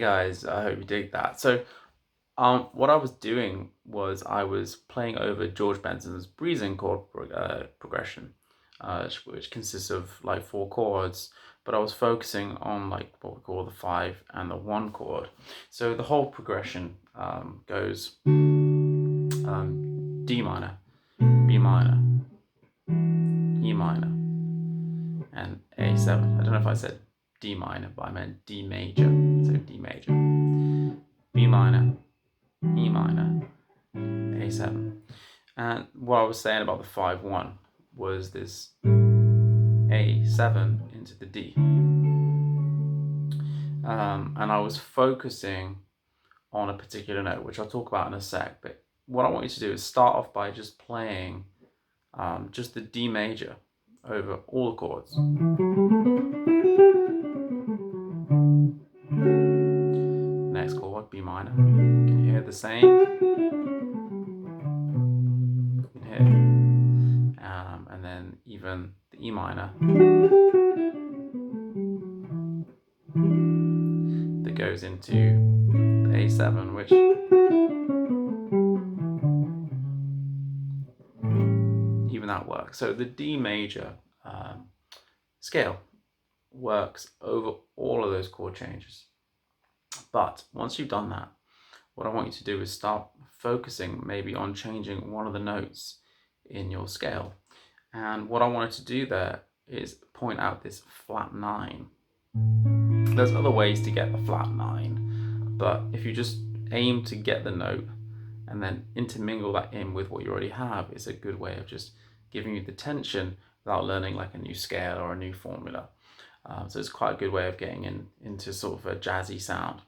Guys, I hope you dig that. So, what I was doing was I was playing over George Benson's breathing chord progression, which consists of like four chords, but I was focusing on like what we call the five and the one chord. So the whole progression goes D minor, B minor, E minor, and A7. I don't know if I said D minor, but I meant D major. So D major, B minor, E minor, A7. And what I was saying about the 5-1 was this A7 into the D. And I was focusing on a particular note, which I'll talk about in a sec. But what I want you to do is start off by just playing just the D major over all the chords. Next chord, B minor. Can you hear the same? You can hear. And then even the E minor that goes into the A7, which even that works. So the D major scale works over all of those chord changes. But once you've done that, what I want you to do is start focusing maybe on changing one of the notes in your scale. And what I wanted to do there is point out this flat 9. There's other ways to get the flat 9, but if you just aim to get the note and then intermingle that in with what you already have, it's a good way of just giving you the tension without learning like a new scale or a new formula. So it's quite a good way of getting into sort of a jazzy sound.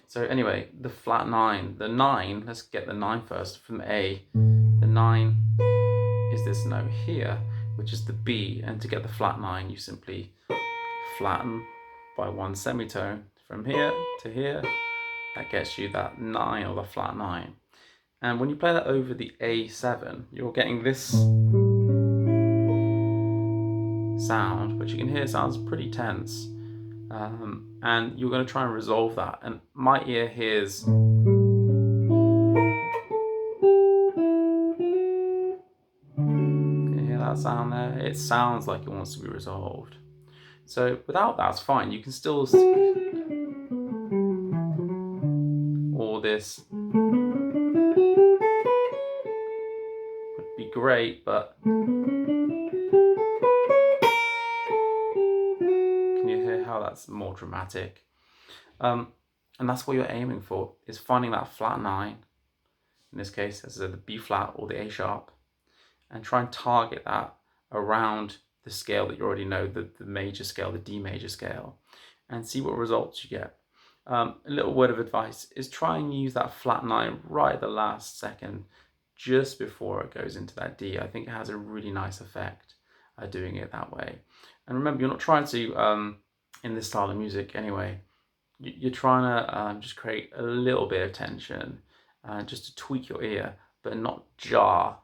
So anyway, the flat 9, the 9, let's get the 9 first from A. The 9 is this note here, which is the B, and to get the flat 9, you simply flatten by one semitone from here to here. That gets you that 9 or the flat 9. And when you play that over the A7, you're getting this sound, which you can hear sounds pretty tense. And you're going to try and resolve that. And my ear hears can you hear that sound there? It sounds like it wants to be resolved. So without that, it's fine. You can still all this would be great, but can you hear how that's more dramatic? And that's what you're aiming for, is finding that flat 9, in this case, as the B flat or the A sharp, and try and target that around the scale that you already know, the major scale, the D major scale, and see what results you get. A little word of advice is try and use that flat 9 right at the last second, just before it goes into that D. I think it has a really nice effect doing it that way. And remember, you're not trying to, in this style of music anyway, you're trying to just create a little bit of tension, just to tweak your ear, but not jar.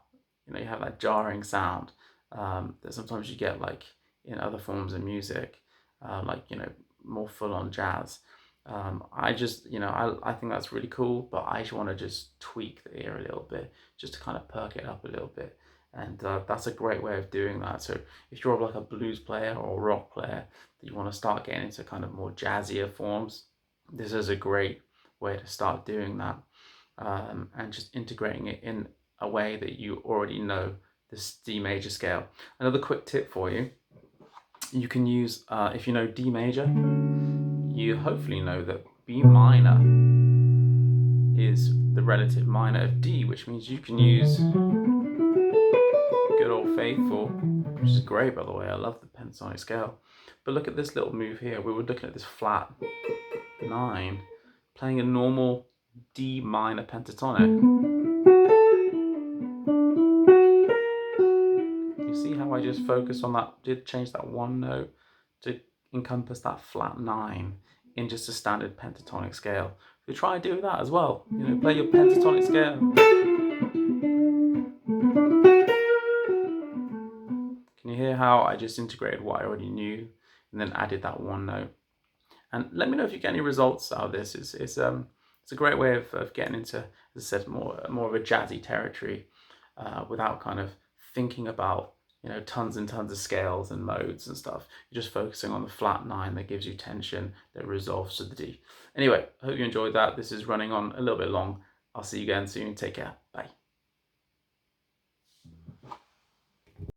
You have that jarring sound that sometimes you get like in other forms of music, like more full-on jazz. I just I think that's really cool, but I just want to just tweak the ear a little bit, just to kind of perk it up a little bit. And that's a great way of doing that. So if you're like a blues player or a rock player that you want to start getting into kind of more jazzier forms, this is a great way to start doing that, and just integrating it in a way that you already know this D major scale. Another quick tip for you, you can use, if you know D major, you hopefully know that B minor is the relative minor of D, which means you can use good old faithful, which is great, by the way. I love the pentatonic scale. But look at this little move here. We were looking at this flat 9, playing a normal D minor pentatonic. You see how I just focused on that, did change that one note to encompass that flat 9 in just a standard pentatonic scale. So try and do that as well. Play your pentatonic scale. Can you hear how I just integrated what I already knew and then added that one note? And let me know if you get any results out of this. It's a great way of getting into, as I said, more of a jazzy territory without kind of thinking about, you know, tons and tons of scales and modes and stuff. You're just focusing on the flat 9 that gives you tension, that resolves to the D. Anyway, I hope you enjoyed that. This is running on a little bit long. I'll see you again soon. Take care. Bye.